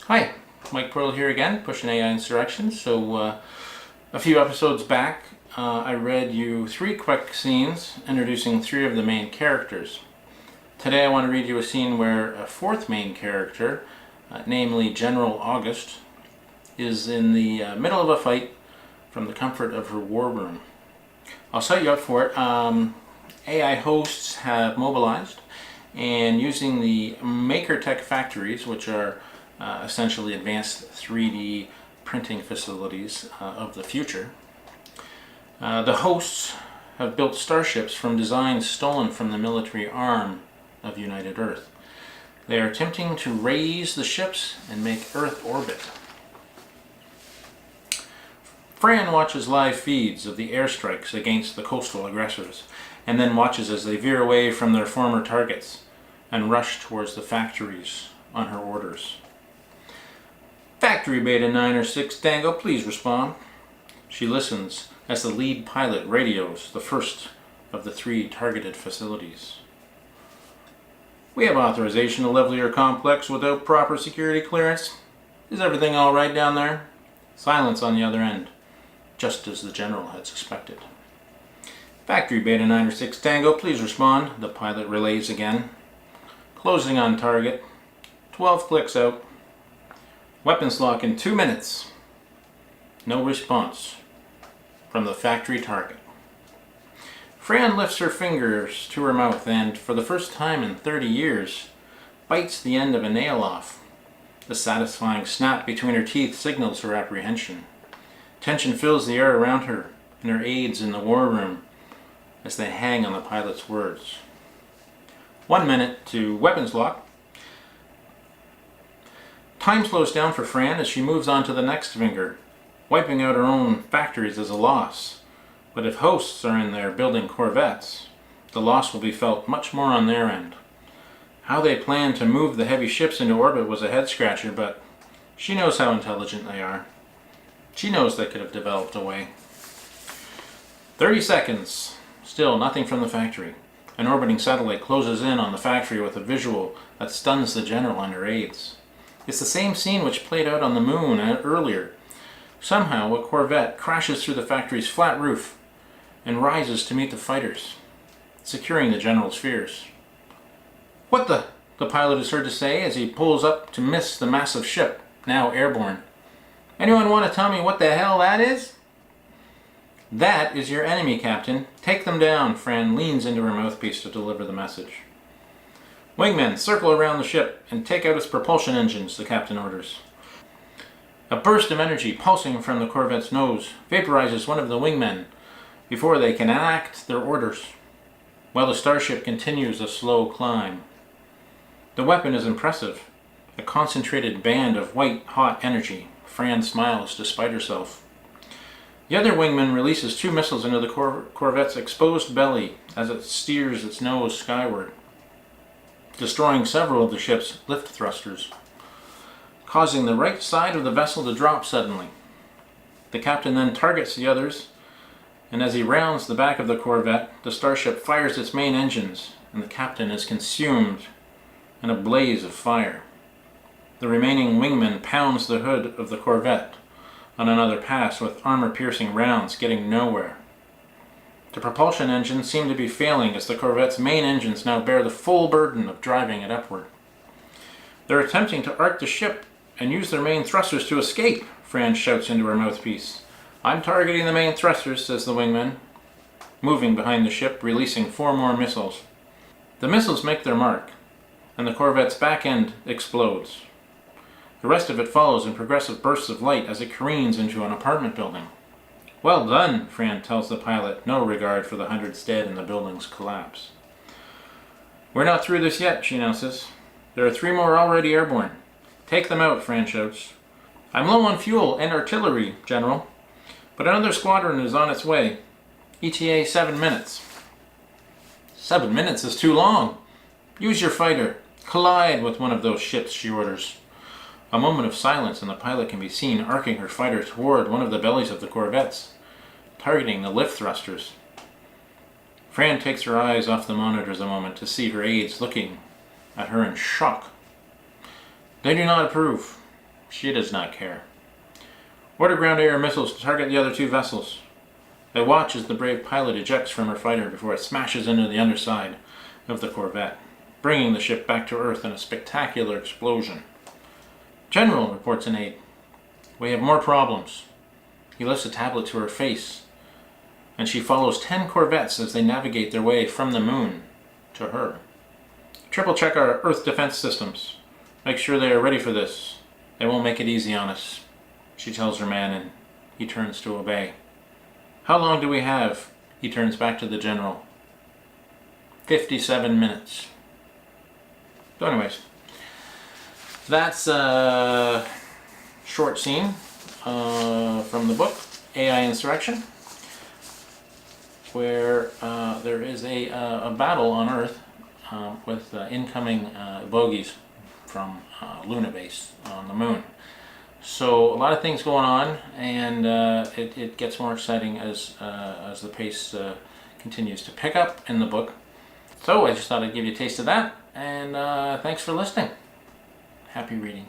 Hi, Mike Pearl here again, pushing AI Insurrection. So a few episodes back, I read you 3 quick scenes introducing 3 of the main characters. Today I want to read you a scene where a 4th main character, namely General August, is in the middle of a fight from the comfort of her war room. I'll set you up for it. AI hosts have mobilized, and using the Maker Tech factories, which are essentially advanced 3D printing facilities of the future, the hosts have built starships from designs stolen from the military arm of United Earth. They are attempting to raise the ships and make Earth orbit. Fran watches live feeds of the airstrikes against the coastal aggressors, and then watches as they veer away from their former targets and rush towards the factories on her orders. Factory Beta 9 or 6 Tango, please respond. She listens as the lead pilot radios the first of the 3 targeted facilities. We have authorization to level your complex without proper security clearance. Is everything all right down there? Silence on the other end, just as the general had suspected. Factory Beta 9 or 6 Tango, please respond, the pilot relays again. Closing on target. 12 clicks out. Weapons lock in 2 minutes. No response from the factory target. Fran lifts her fingers to her mouth and, for the first time in 30 years, bites the end of a nail off. The satisfying snap between her teeth signals her apprehension. Tension fills the air around her and her aides in the war room as they hang on the pilot's words. 1 minute to weapons lock. Time slows down for Fran as she moves on to the next finger. Wiping out her own factories is a loss, but if hosts are in there building corvettes, the loss will be felt much more on their end. How they plan to move the heavy ships into orbit was a head-scratcher, but she knows how intelligent they are. She knows they could have developed a way. 30 seconds. Still nothing from the factory. An orbiting satellite closes in on the factory with a visual that stuns the general and her aides. It's the same scene which played out on the moon earlier. Somehow, a corvette crashes through the factory's flat roof and rises to meet the fighters, securing the general's fears. "What the pilot is heard to say as he pulls up to miss the massive ship, now airborne. "Anyone want to tell me what the hell that is?" "That is your enemy, Captain. Take them down." Fran leans into her mouthpiece to deliver the message. "Wingmen, circle around the ship and take out its propulsion engines," the captain orders. A burst of energy pulsing from the corvette's nose vaporizes one of the wingmen before they can enact their orders, while the starship continues a slow climb. The weapon is impressive, a concentrated band of white-hot energy. Fran smiles despite herself. The other wingman releases 2 missiles into the corvette's exposed belly as it steers its nose skyward, destroying several of the ship's lift thrusters, causing the right side of the vessel to drop suddenly. The captain then targets the others, and as he rounds the back of the corvette, the starship fires its main engines, and the captain is consumed in a blaze of fire. The remaining wingman pounds the hood of the corvette on another pass with armor-piercing rounds, getting nowhere. The propulsion engines seem to be failing as the corvette's main engines now bear the full burden of driving it upward. "They're attempting to arc the ship and use their main thrusters to escape," Fran shouts into her mouthpiece. "I'm targeting the main thrusters," says the wingman, moving behind the ship, releasing 4 more missiles. The missiles make their mark, and the corvette's back end explodes. The rest of it follows in progressive bursts of light as it careens into an apartment building. "Well done," Fran tells the pilot, no regard for the hundreds dead in the building's collapse. "We're not through this yet," she announces. "There are 3 more already airborne." "Take them out," Fran shouts. "I'm low on fuel and artillery, General, but another squadron is on its way. ETA 7 minutes. 7 minutes is too long. Use your fighter. Collide with one of those ships," she orders. A moment of silence, and the pilot can be seen arcing her fighter toward one of the bellies of the corvettes, targeting the lift thrusters. Fran takes her eyes off the monitors a moment to see her aides looking at her in shock. They do not approve. She does not care. Order ground air missiles to target the other two vessels. They watch as the brave pilot ejects from her fighter before it smashes into the underside of the corvette, bringing the ship back to Earth in a spectacular explosion. General, reports an aide. We have more problems. He lifts a tablet to her face, and she follows 10 corvettes as they navigate their way from the moon to her. Triple check our Earth defense systems. Make sure they are ready for this. They won't make it easy on us, she tells her man, and he turns to obey. How long do we have? He turns back to the general. 57 minutes. So anyways, that's a short scene from the book, AI Insurrection, where there is a battle on Earth with incoming bogies from Luna base on the moon. So a lot of things going on, and it gets more exciting as the pace continues to pick up in the book. So I just thought I'd give you a taste of that, and thanks for listening. Happy reading.